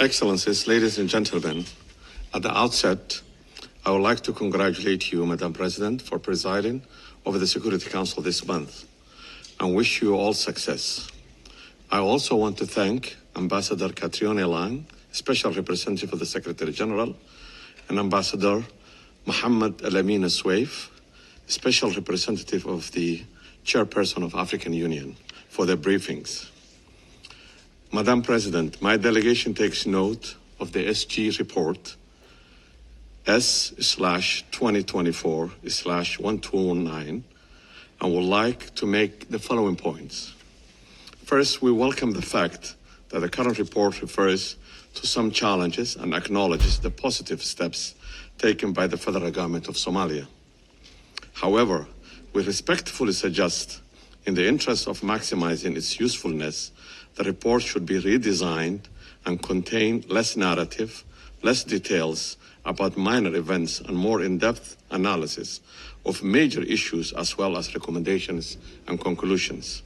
Excellencies, ladies and gentlemen, at the outset, I would like to congratulate you, Madam President, for presiding over the Security Council this month and wish you all success. I also want to thank Ambassador Catriona Lang, Special Representative of the Secretary General, and Ambassador Mohammed El-Amin Al-Swaif, Special Representative of the Chairperson of African Union, for their briefings. Madam President, my delegation takes note of the SG report S/2024/1219 and would like to make the following points. First, we welcome the fact that the current report refers to some challenges and acknowledges the positive steps taken by the federal government of Somalia. However, we respectfully suggest, in the interest of maximizing its usefulness, the report should be redesigned and contain less narrative, less details about minor events, and more in-depth analysis of major issues, as well as recommendations and conclusions.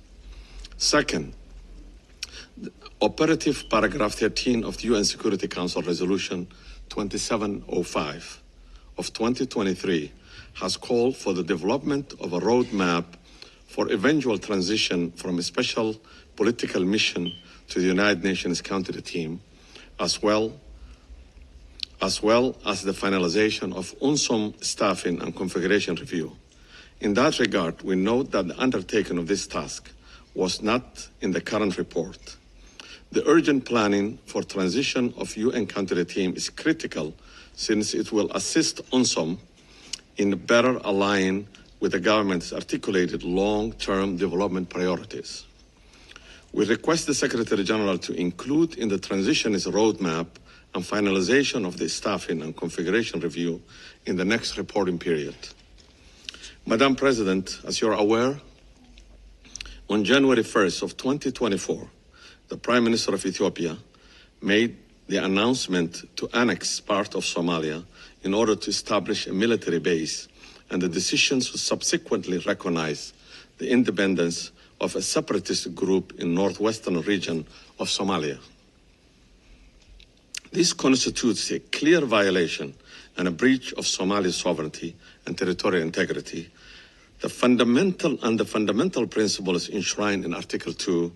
Second, the operative paragraph 13 of the UN Security Council Resolution 2705 of 2023 has called for the development of a roadmap for eventual transition from a special political mission to the United Nations Country Team, as well as the finalization of UNSOM staffing and configuration review. In that regard, we note that the undertaking of this task was not in the current report. The urgent planning for transition of UN Country Team is critical, since it will assist UNSOM in better aligning with the government's articulated long-term development priorities. We request the Secretary General to include in the transitionist roadmap and finalization of the staffing and configuration review in the next reporting period. Madam President, as you're aware, on January 1st of 2024, the Prime Minister of Ethiopia made the announcement to annex part of Somalia in order to establish a military base, and the decisions to subsequently recognize the independence of a separatist group in northwestern region of Somalia. This constitutes a clear violation and a breach of Somalia's sovereignty and territorial integrity, the fundamental principles enshrined in Article 2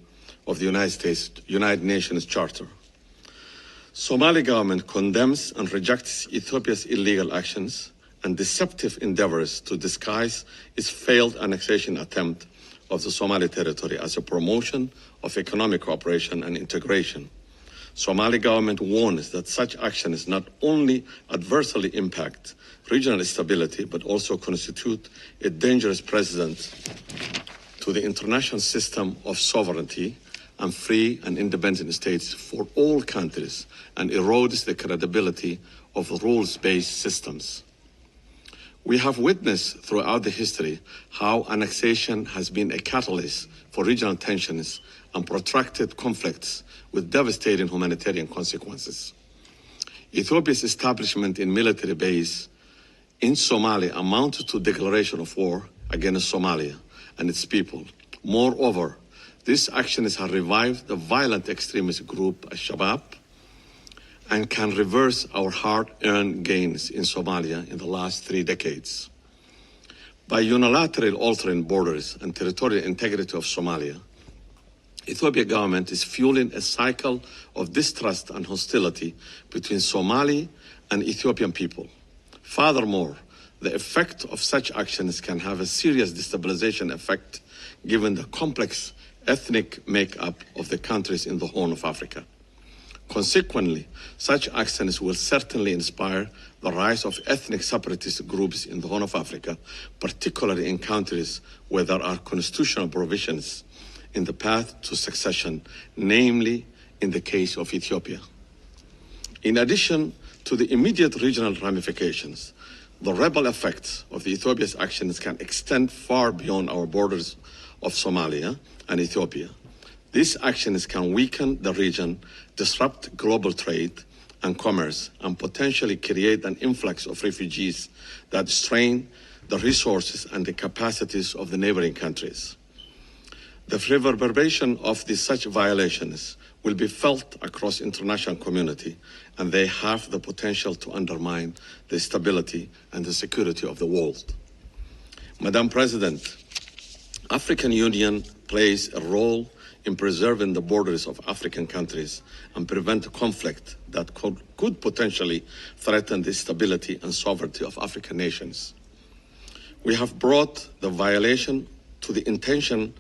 of the United Nations Charter. Somali government condemns and rejects Ethiopia's illegal actions and deceptive endeavors to disguise its failed annexation attempt of the Somali territory as a promotion of economic cooperation and integration. Somali government warns that such actions not only adversely impact regional stability, but also constitute a dangerous precedent to the international system of sovereignty and free and independent states for all countries, and erodes the credibility of rules-based systems. We have witnessed throughout the history how annexation has been a catalyst for regional tensions and protracted conflicts with devastating humanitarian consequences. Ethiopia's establishment in military base in Somalia amounted to declaration of war against Somalia and its people. Moreover, these actions have revived the violent extremist group Al-Shabaab and can reverse our hard-earned gains in Somalia in the last 3 decades. By unilaterally altering borders and territorial integrity of Somalia, Ethiopian government is fueling a cycle of distrust and hostility between Somali and Ethiopian people. Furthermore, the effect of such actions can have a serious destabilization effect given the complex ethnic makeup of the countries in the Horn of Africa. Consequently, such actions will certainly inspire the rise of ethnic separatist groups in the Horn of Africa, particularly in countries where there are constitutional provisions in the path to succession, namely in the case of Ethiopia. In addition to the immediate regional ramifications, the rebel effects of Ethiopia's actions can extend far beyond our borders of Somalia and Ethiopia. These actions can weaken the region, disrupt global trade and commerce, and potentially create an influx of refugees that strain the resources and the capacities of the neighboring countries. The reverberation of such violations will be felt across international community, and they have the potential to undermine the stability and the security of the world. Madam President, African Union plays a role in preserving the borders of African countries and prevent conflict that could potentially threaten the stability and sovereignty of African nations. We have brought the violation to the attention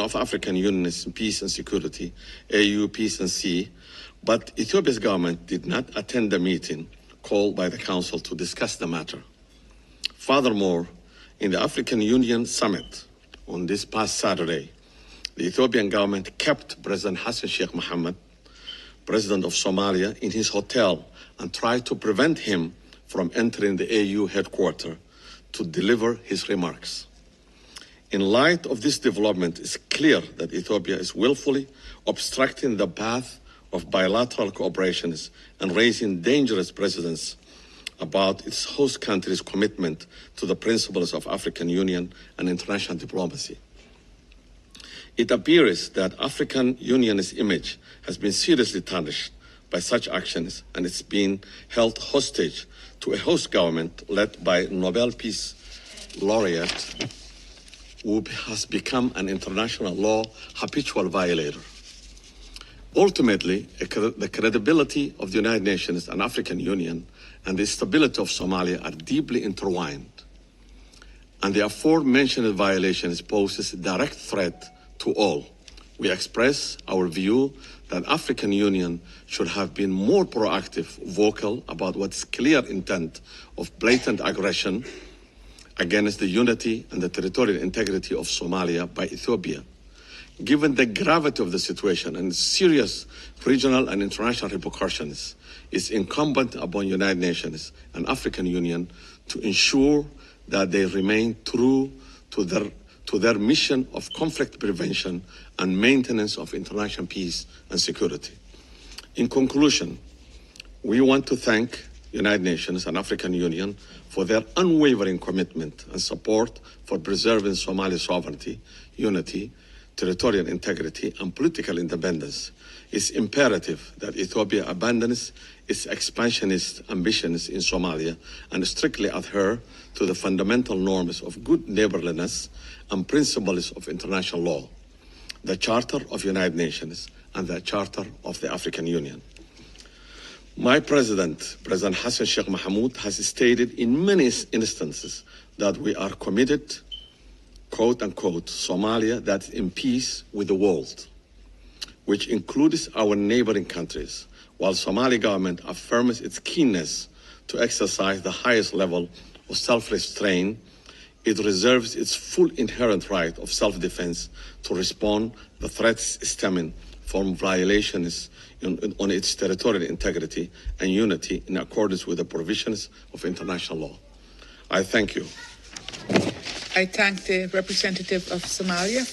of African Union's Peace and Security, AU Peace and C, but Ethiopia's government did not attend the meeting called by the Council to discuss the matter. Furthermore, in the African Union Summit on this past Saturday, the Ethiopian government kept President Hassan Sheikh Mohammed, President of Somalia, in his hotel and tried to prevent him from entering the AU headquarters to deliver his remarks. In light of this development, it's clear that Ethiopia is willfully obstructing the path of bilateral cooperation and raising dangerous precedents about its host country's commitment to the principles of African Union and international diplomacy. It appears that African Union's image has been seriously tarnished by such actions, and it's been held hostage to a host government led by Nobel Peace Laureate, who has become an international law habitual violator. Ultimately, the credibility of the United Nations and African Union and the stability of Somalia are deeply intertwined, and the aforementioned violations poses a direct threat to all. We express our view that African Union should have been more proactive, vocal about what's clear intent of blatant aggression against the unity and the territorial integrity of Somalia by Ethiopia. Given the gravity of the situation and serious regional and international repercussions, it's incumbent upon United Nations and African Union to ensure that they remain true to their mission of conflict prevention and maintenance of international peace and security. In conclusion, we want to thank United Nations and African Union for their unwavering commitment and support for preserving Somalia's sovereignty, unity, territorial integrity, and political independence. It's imperative that Ethiopia abandons its expansionist ambitions in Somalia and strictly adhere to the fundamental norms of good neighborliness and principles of international law, the Charter of United Nations and the Charter of the African Union. My President Hassan Sheikh Mohamud, has stated in many instances that we are committed, quote unquote, Somalia that's in peace with the world, which includes our neighboring countries, while Somali government affirms its keenness to exercise the highest level of self-restraint. It reserves its full inherent right of self-defense to respond to threats stemming from violations on its territorial integrity and unity in accordance with the provisions of international law. I thank you. I thank the representative of Somalia for